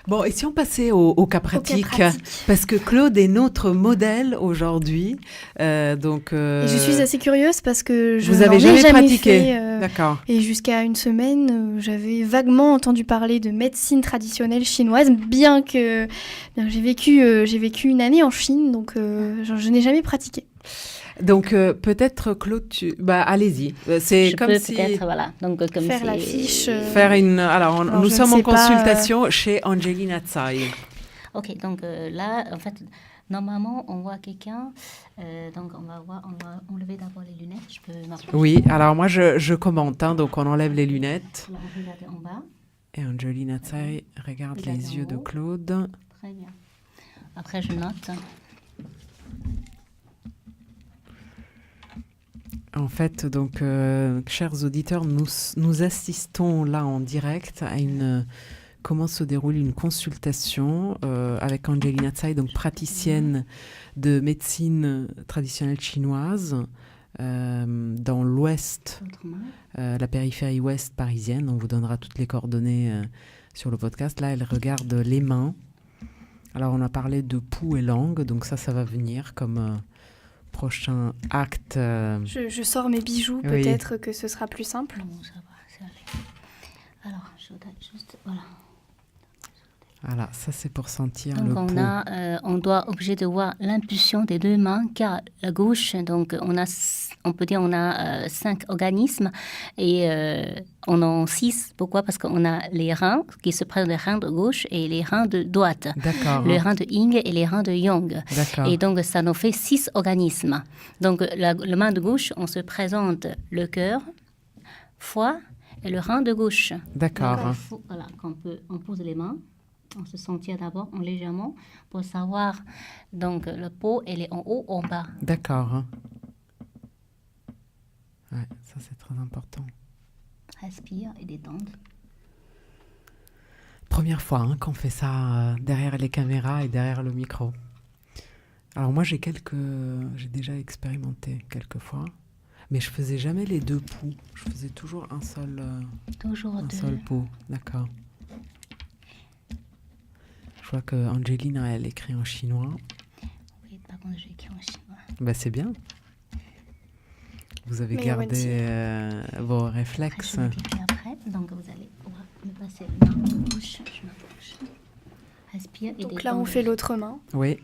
Bon, et si on passait au cas pratique, parce que Claude est notre modèle aujourd'hui, donc. Et je suis assez curieuse parce que je vous avez n'en ai jamais pratiqué. fait. D'accord. Et jusqu'à une semaine, j'avais vaguement entendu parler de médecine traditionnelle chinoise, bien que j'ai vécu une année en Chine, donc je n'ai jamais pratiqué. Donc peut-être Claude, allez-y. C'est je comme peux si peut-être comme faire la fiche. Faire une. Alors nous sommes en consultation chez Angelina Tsai. Ok, donc là, en fait, normalement, on voit quelqu'un. Donc on va enlever d'abord les lunettes. Je peux m'approcher. Oui, alors moi je commente. Donc on enlève les lunettes. Alors on regarde en bas. Et Angelina Tsai regarde les yeux de Claude. Très bien. Après je note. En fait, donc, chers auditeurs, nous assistons là en direct à comment se déroule une consultation avec Angelina Tsai, donc praticienne de médecine traditionnelle chinoise dans l'ouest, la périphérie ouest parisienne. On vous donnera toutes les coordonnées sur le podcast. Là, elle regarde les mains. Alors, on a parlé de pouls et langue, donc ça va venir comme... prochain acte. Je sors mes bijoux, peut-être que ce sera plus simple. Non, ça va, c'est allé. Alors, je voudrais juste... Voilà. Voilà, ça c'est pour sentir donc le pouls. On doit obligé de voir l'impulsion des deux mains, car la gauche, donc on peut dire on a 5 organismes et on en 6. Pourquoi? Parce qu'on a les reins qui se prennent les reins de gauche et les reins de droite. D'accord. Les reins de Yin et les reins de Yang. D'accord. Et donc ça nous fait 6 organismes. Donc la main de gauche, on se présente le cœur, foie et le rein de gauche. D'accord. Donc, voilà, on pose les mains. On se sentit d'abord légèrement pour savoir donc le pot elle est en haut ou en bas. D'accord. Ouais, ça c'est très important. Respire et détendre. Première fois qu'on fait ça derrière les caméras et derrière le micro. Alors moi j'ai déjà expérimenté quelques fois, mais je faisais jamais les deux pouls. Je faisais toujours un seul pot. D'accord. Je vois que Angelina, elle écrit en chinois. Oui, par contre, j'écris en chinois. Bah, c'est bien. Vous avez gardé vos réflexes. Après, donc vous allez me passer la main en bouche. Je m'approche. Respire et donc là, on fait l'autre main. Oui.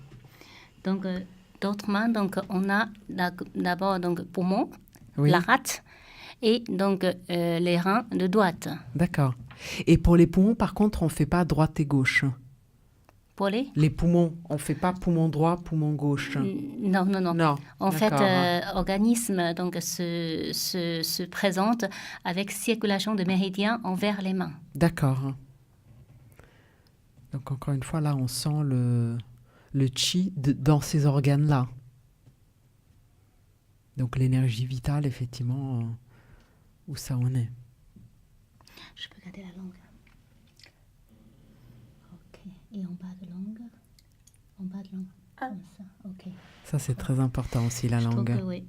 Donc, d'autres mains, donc on a d'abord donc poumon, la rate et donc les reins de droite. D'accord. Et pour les poumons, par contre, on ne fait pas droite et gauche. Pour les poumons, on ne fait pas poumon droit, poumon gauche. Non. En fait, l'organisme donc, se présente avec circulation de méridiens envers les mains. D'accord. Donc encore une fois, là, on sent le chi dans ces organes-là. Donc l'énergie vitale, effectivement, où ça en est. Je peux garder la langue. Et en bas de langue. Comme ça, ok. Ça, c'est très important aussi, la langue. Trouve que, oui.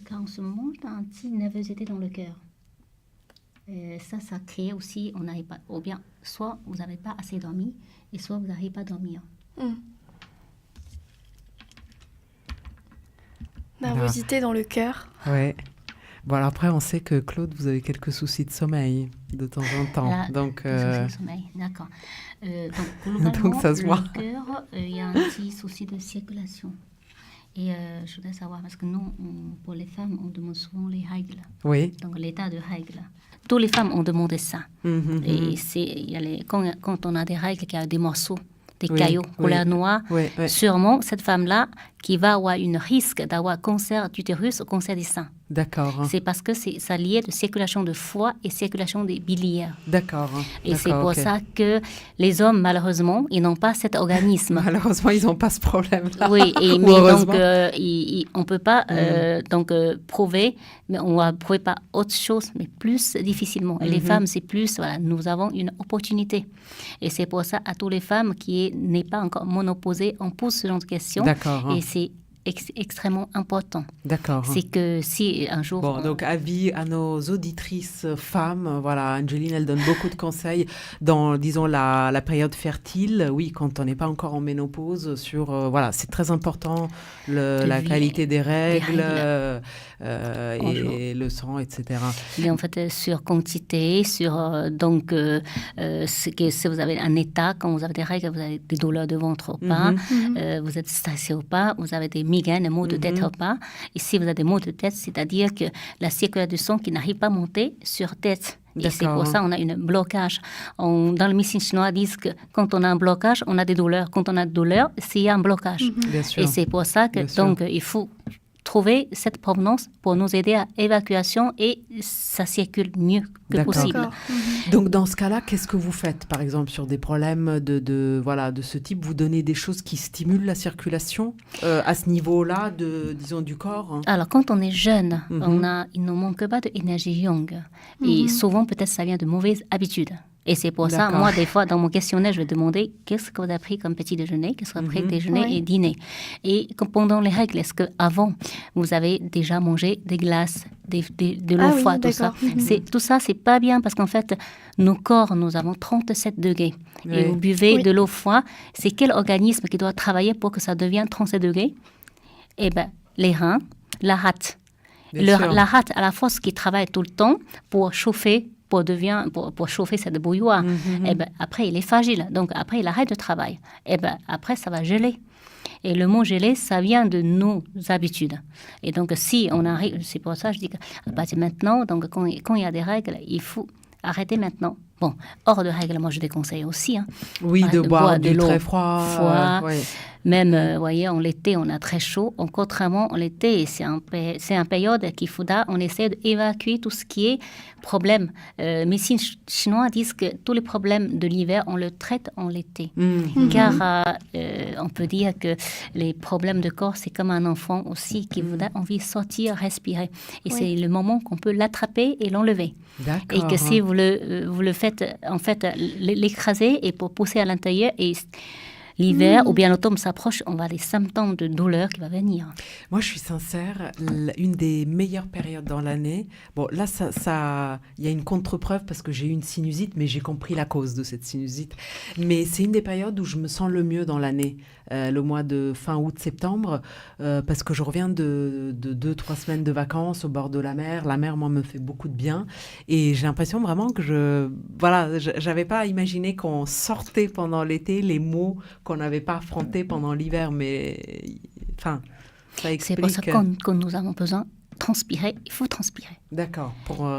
Car en ce moment, j'ai un petit nervosité dans le cœur. Ça crée aussi, on n'arrive pas, ou bien, soit vous n'avez pas assez dormi, et soit vous n'arrivez pas à dormir. Nervosité dans le cœur. Oui. Bon, alors après, on sait que Claude, vous avez quelques soucis de sommeil de temps en temps. Là, donc, soucis de sommeil, d'accord. Donc ça se voit. Le cœur, il y a un petit souci de circulation. Et je voudrais savoir, parce que nous, pour les femmes, on demande souvent les règles. Oui. Donc l'état de règles. Toutes les femmes ont demandé ça. Et quand on a des règles, il y a des morceaux, des caillots couleur noire, sûrement cette femme-là qui va avoir un risque d'avoir cancer d'utérus ou cancer des seins. D'accord. C'est parce que ça lié de circulation de foie et circulation des biliaires. D'accord. Et c'est pour ça que les hommes, malheureusement, ils n'ont pas cet organisme. Malheureusement, ils n'ont pas ce problème-là. Oui, mais donc, on ne peut pas prouver, mais on ne va prouver pas autre chose, mais plus difficilement. Et les femmes, c'est plus, voilà, nous avons une opportunité. Et c'est pour ça, à toutes les femmes qui n'est pas encore monoposées, on pose ce genre de questions. D'accord. Et c'est extrêmement important. D'accord. C'est que si un jour... Bon, donc avis à nos auditrices femmes, voilà, Angeline, elle donne beaucoup de conseils dans, disons, la période fertile, oui, quand on n'est pas encore en ménopause, sur, voilà, c'est très important, la qualité des règles, et le sang, etc. Et en fait, sur quantité, sur, donc, si vous avez un état, quand vous avez des règles, vous avez des douleurs de ventre ou pas, vous êtes stressé ou pas, vous avez des migraines, des maux de tête ou pas. Et si vous avez des maux de tête, c'est-à-dire que la circulation du sang qui n'arrive pas à monter sur tête. Et c'est pour ça qu'on a un blocage. Dans la médecine chinoise, ils disent que quand on a un blocage, on a des douleurs. Quand on a des douleurs, c'est un blocage. Bien sûr. Et c'est pour ça que donc, il faut trouver cette provenance pour nous aider à l'évacuation et ça circule mieux que possible. Donc dans ce cas-là, qu'est-ce que vous faites par exemple sur des problèmes de ce type? Vous donnez des choses qui stimulent la circulation à ce niveau-là, disons, du corps? Alors quand on est jeune, il ne manque pas d'énergie yang. Et souvent peut-être ça vient de mauvaises habitudes. Et c'est pour ça, moi, des fois, dans mon questionnaire, je vais demander qu'est-ce que vous avez pris comme petit déjeuner, qu'est-ce que vous avez pris déjeuner et dîner. Et pendant les règles, est-ce qu'avant, vous avez déjà mangé des glaces, de l'eau froide, tout ça? Tout ça, c'est pas bien parce qu'en fait, nos corps, nous avons 37 degrés. Et vous buvez de l'eau froide, c'est quel organisme qui doit travailler pour que ça devienne 37 degrés? Eh bien, les reins, la rate. La rate, à la fois, ce qui travaille tout le temps pour chauffer, pour chauffer cette bouilloire. Et ben, après, il est fragile. Donc, après, il arrête de travail. Et ben, après, ça va geler. Et le mot geler, ça vient de nos habitudes. Et donc, si on arrive... C'est pour ça que je dis que c'est maintenant, donc, quand il y a des règles, il faut arrêter maintenant. Bon, hors de règles, moi, je déconseille aussi. Oui, de boire de l'eau très froid. Même, vous voyez, en été, on a très chaud. Contrairement, en été, c'est une période qu'il faudra, on essaie d'évacuer tout ce qui est problème. Médecine chinoise disent que tous les problèmes de l'hiver, on le traite en l'été. Car on peut dire que les problèmes de corps, c'est comme un enfant aussi qui voudra envie de sortir, respirer. Et c'est le moment qu'on peut l'attraper et l'enlever. Et que si vous le faites, en fait, l'écraser et pour pousser à l'intérieur et... L'hiver ou bien l'automne s'approche, on va les symptômes de douleur qui va venir. Moi, je suis sincère, une des meilleures périodes dans l'année. Bon, là, il y a une contre-preuve parce que j'ai eu une sinusite, mais j'ai compris la cause de cette sinusite. Mais c'est une des périodes où je me sens le mieux dans l'année, le mois de fin août-septembre, parce que je reviens de 2-3 semaines de vacances au bord de la mer. La mer, moi, me fait beaucoup de bien. Et j'ai l'impression vraiment que j'avais pas imaginé qu'on sortait pendant l'été les maux qu'on n'avait pas affronté pendant l'hiver, mais enfin, ça explique... C'est pour ça que nous avons besoin de transpirer, il faut transpirer. D'accord.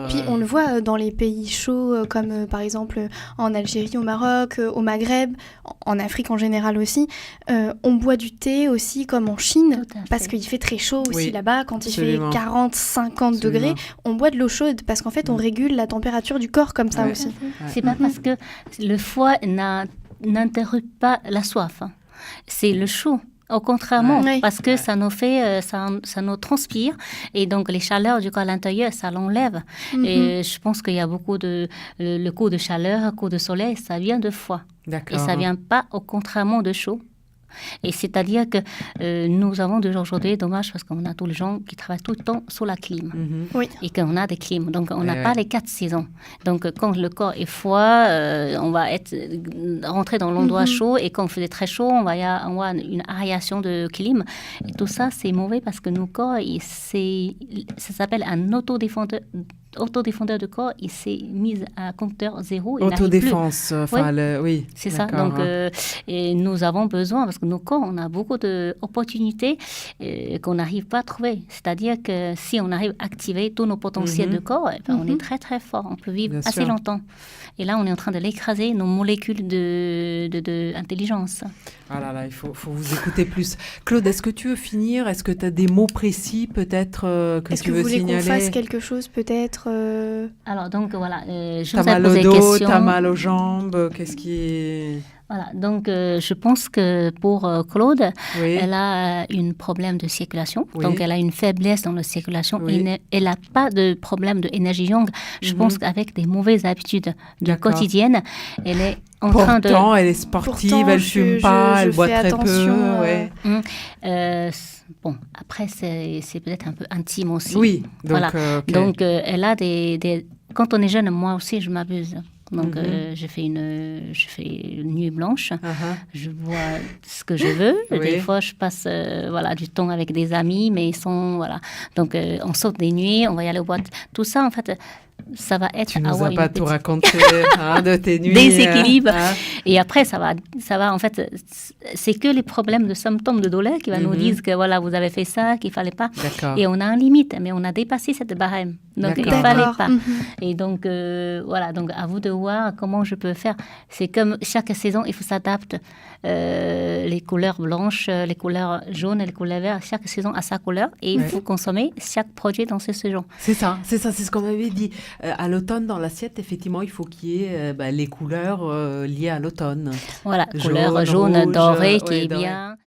Puis on le voit dans les pays chauds, comme par exemple en Algérie, au Maroc, au Maghreb, en Afrique en général aussi, on boit du thé aussi comme en Chine, parce qu'il fait très chaud aussi là-bas, quand il fait 40-50 degrés, on boit de l'eau chaude, parce qu'en fait on régule la température du corps comme ça aussi. C'est pas parce que le foie n'interrompt pas la soif. C'est le chaud. Au contraire, parce que ça nous fait, ça nous transpire et donc les chaleurs du corps à l'intérieur, ça l'enlève. Et je pense qu'il y a beaucoup le coup de chaleur, le coup de soleil, ça vient de foie. Et ça vient pas au contrairement de chaud. Et c'est-à-dire que nous avons aujourd'hui, dommage parce qu'on a tous les gens qui travaillent tout le temps sous la clim. Et qu'on a des clims. Donc, on n'a pas les 4 saisons. Donc, quand le corps est froid, on va rentrer dans l'endroit chaud. Et quand il fait très chaud, on va avoir une aération de clim. Et tout ça, c'est mauvais parce que nos corps, ça s'appelle un autodéfendeur de corps, il s'est mis à compteur 0. Autodéfense, oui. C'est ça. Donc, et nous avons besoin, parce que nos corps, on a beaucoup d'opportunités qu'on n'arrive pas à trouver. C'est-à-dire que si on arrive à activer tous nos potentiels de corps, on est très très fort, on peut vivre assez longtemps. Et là, on est en train de l'écraser, nos molécules d'intelligence. Ah là là, il faut vous écouter plus. Claude, est-ce que tu veux finir? Est-ce que tu as des mots précis peut-être que tu veux signaler? Est-ce que vous voulez qu'on fasse quelque chose peut-être Alors donc voilà, je t'as vous ai mal posé au dos, question. t'as mal aux jambes, qu'est-ce qui est... Voilà, donc je pense que pour Claude, Oui. elle a un problème de circulation, Oui. donc elle a une faiblesse dans la circulation. Oui. Elle n'a pas de problème d'énergie yang. Je pense qu'avec des mauvaises habitudes quotidiennes, elle est en train de... Pourtant, elle est sportive, Pourtant, elle fume pas, elle boit fais très peu. attention, Ouais. Bon, après, c'est peut-être un peu intime aussi. Oui, donc, Voilà. ok. Donc, elle a des... Quand on est jeune, moi aussi, je m'abuse. Donc, je fais une nuit blanche. Je vois ce que je veux. Oui. Des fois, je passe du temps avec des amis, mais ils sont... Voilà. Donc, on saute des nuits, on va y aller aux boîtes. Tout ça, en fait, ça va être... Tu nous as pas tout raconté de tes nuits. Déséquilibre. Et après, ça va, en fait, c'est que les problèmes de symptômes de douleur qui va nous dire que, voilà, vous avez fait ça, qu'il fallait pas. D'accord. Et on a une limite, mais on a dépassé cette barème. Donc, il fallait pas. Et donc, voilà, donc à vous de voir comment je peux faire. C'est comme chaque saison, il faut s'adapter. Les couleurs blanches, les couleurs jaunes, les couleurs vertes, chaque saison a sa couleur. Et il faut consommer chaque produit dans ce saison. C'est ça, c'est ce qu'on avait dit. À l'automne, dans l'assiette, effectivement, il faut qu'il y ait les couleurs liées à l'automne. Voilà, couleur jaune, rouge, dorée, qui ouais, est doré. bien.